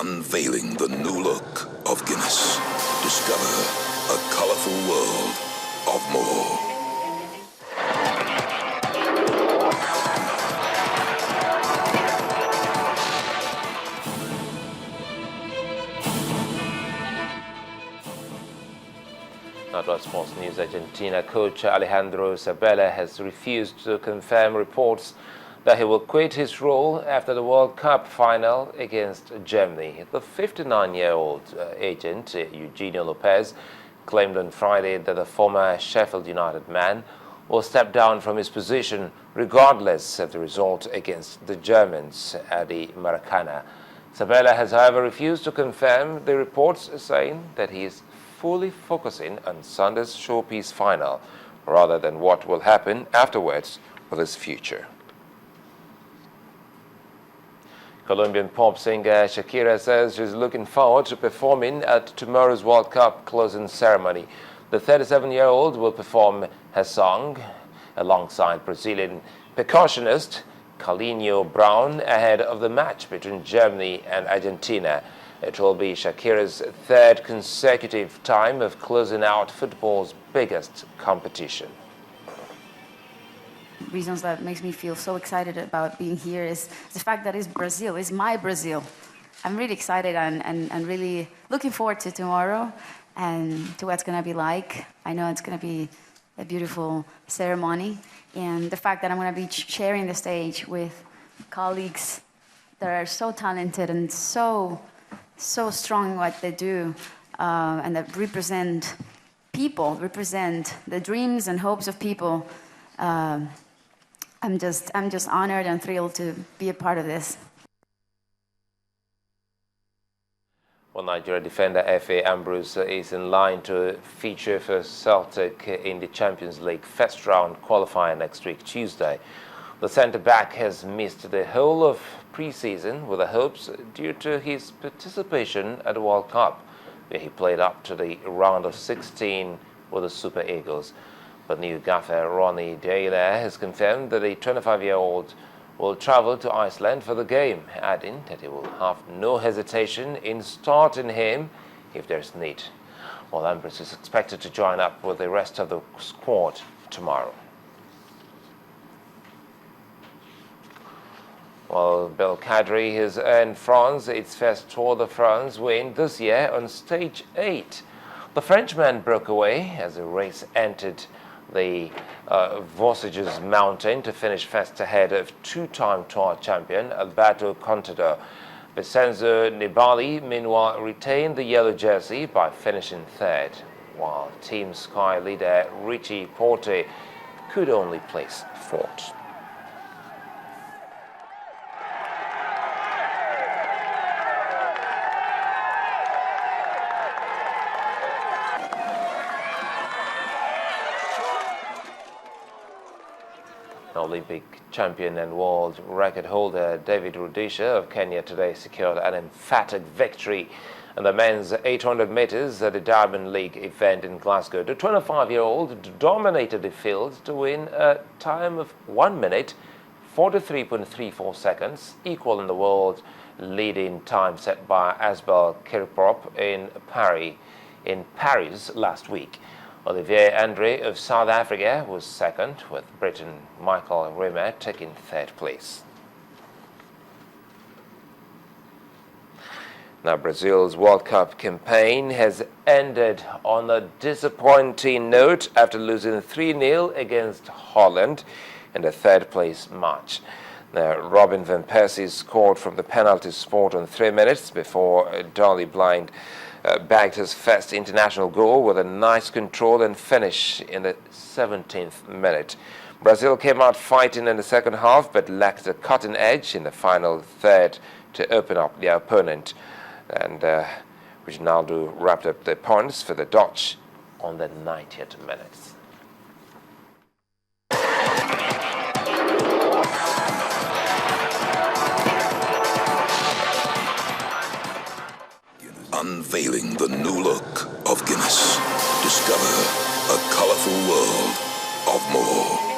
Unveiling the new look of Guinness. Discover a colorful world of more. Now to our sports news. Argentina coach Alejandro Sabella has refused to confirm reports that he will quit his role after the World Cup final against Germany. The 59-year-old agent, Eugenio Lopez, claimed on Friday that the former Sheffield United man will step down from his position regardless of the result against the Germans at the Maracana. Sabella has, however, refused to confirm the reports, saying that he is fully focusing on Sunday's showpiece final rather than what will happen afterwards with his future. Colombian pop singer Shakira says she's looking forward to performing at tomorrow's World Cup closing ceremony. The 37-year-old will perform her song alongside Brazilian percussionist Carlinhos Brown ahead of the match between Germany and Argentina. It will be Shakira's third consecutive time of closing out football's biggest competition. Reasons that makes me feel so excited about being here is the fact that it's Brazil, it's my Brazil. I'm really excited and really looking forward to tomorrow and to what it's going to be like. I know it's going to be a beautiful ceremony, and the fact that I'm going to be sharing the stage with colleagues that are so talented and so strong in what they do, and that represent people, represent the dreams and hopes of people. I'm just honored and thrilled to be a part of this. Well, Nigeria defender F.A. Ambrose is in line to feature for Celtic in the Champions League first round qualifier next week, Tuesday. The centre-back has missed the whole of pre-season with the hopes due to his participation at the World Cup, where he played up to the round of 16 with the Super Eagles. But new gaffer Ronnie Deila has confirmed that the 25-year-old will travel to Iceland for the game, adding that he will have no hesitation in starting him if there's need. Well, Ambrose is expected to join up with the rest of the squad tomorrow. Well, Belcadre has earned France its first Tour de France win this year on stage 8. The Frenchman broke away as the race entered the Vosges mountain to finish first ahead of two-time Tour champion Alberto Contador. Vincenzo Nibali, meanwhile, retained the yellow jersey by finishing third, while Team Sky leader Richie Porte could only place fourth. Olympic champion and world record holder David Rudisha of Kenya today secured an emphatic victory in the men's 800 meters at the Diamond League event in Glasgow. The 25-year-old dominated the field to win a time of 1 minute, 43.34 seconds, equaling the world leading time set by Asbel Kirprop in Paris last week. Olivier Andre of South Africa was second, with Britain Michael Rimmer taking third place. Now, Brazil's World Cup campaign has ended on a disappointing note after losing 3-0 against Holland in the third-place match. Now, Robin van Persie scored from the penalty spot on 3 minutes before Dolly Blind bagged his first international goal with a nice control and finish in the 17th minute. Brazil came out fighting in the second half but lacked a cutting edge in the final third to open up their opponent. And Ronaldo wrapped up the points for the Dutch on the 90th minute. Unveiling the new look of Guinness. Discover a colorful world of more.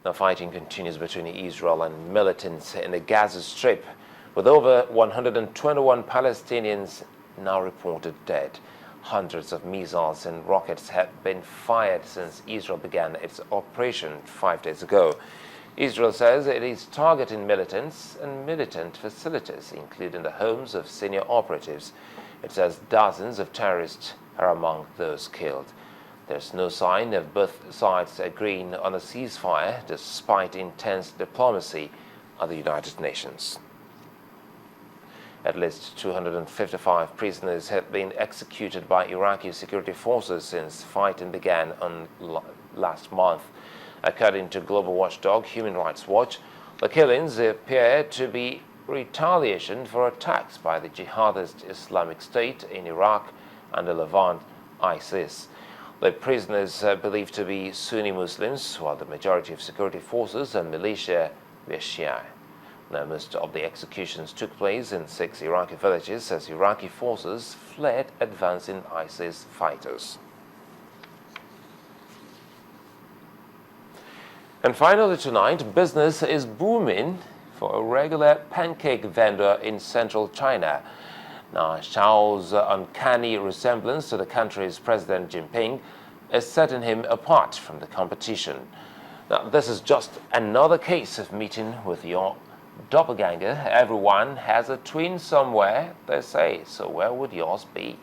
The fighting continues between Israel and militants in the Gaza Strip. with over 121 Palestinians now reported dead. Hundreds of missiles and rockets have been fired since Israel began its operation 5 days ago. Israel says it is targeting militants and militant facilities, including the homes of senior operatives. It says dozens of terrorists are among those killed. There's no sign of both sides agreeing on a ceasefire despite intense diplomacy at the United Nations. At least 255 prisoners have been executed by Iraqi security forces since fighting began on last month. According to global watchdog Human Rights Watch, the killings appear to be retaliation for attacks by the jihadist Islamic State in Iraq and the Levant, ISIS. The prisoners are believed to be Sunni Muslims, while the majority of security forces and militia were Shia. Now, most of the executions took place in 6 Iraqi villages as Iraqi forces fled advancing ISIS fighters. And finally tonight, business is booming for a regular pancake vendor in central China. Now, Xiao's uncanny resemblance to the country's President Jinping is setting him apart from the competition. Now, this is just another case of meeting with your doppelganger. Everyone has a twin somewhere, they say, so where would yours be?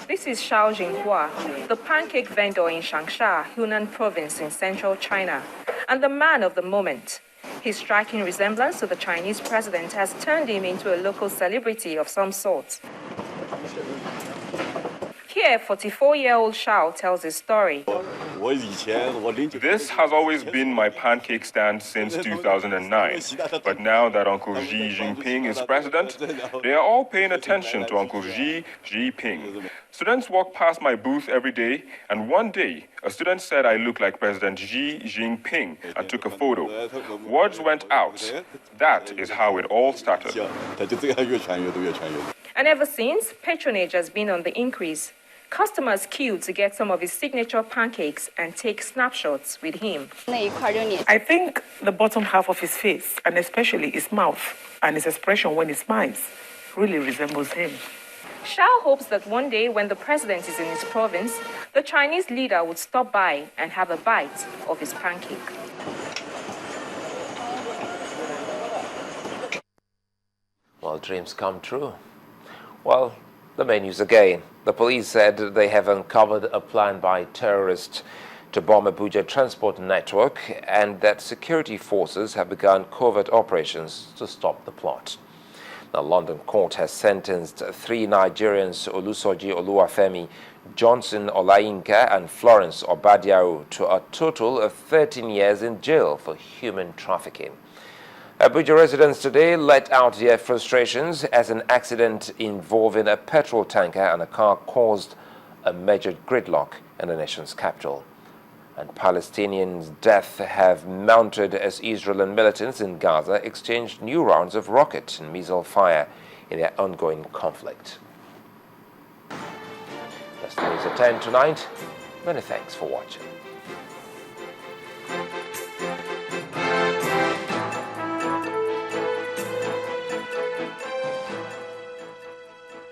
This is Xiao Jinghua, the pancake vendor in Changsha, Hunan province in central China, and the man of the moment. His striking resemblance to the Chinese president has turned him into a local celebrity of some sort. Here, 44-year-old Xiao tells his story. This has always been my pancake stand since 2009. But now that Uncle Xi Jinping is president, they are all paying attention to Uncle Xi Jinping. Students walk past my booth every day, and one day, a student said I look like President Xi Jinping and took a photo. Words went out. That is how it all started. And ever since, patronage has been on the increase. Customers queue to get some of his signature pancakes and take snapshots with him. I think the bottom half of his face, and especially his mouth and his expression when he smiles, really resembles him. Xiao hopes that one day when the president is in his province, the Chinese leader would stop by and have a bite of his pancake. Well, dreams come true. Well, the main news again. The police said they have uncovered a plan by terrorists to bomb Abuja transport network and that security forces have begun covert operations to stop the plot. The London court has sentenced 3 Nigerians, Olusoji Oluwafemi, Johnson Olayinka and Florence Obadiao, to a total of 13 years in jail for human trafficking. Abuja residents today let out their frustrations as an accident involving a petrol tanker and a car caused a major gridlock in the nation's capital. And Palestinians' deaths have mounted as Israel and militants in Gaza exchanged new rounds of rocket and missile fire in their ongoing conflict. That's the news at 10 tonight. Many thanks for watching.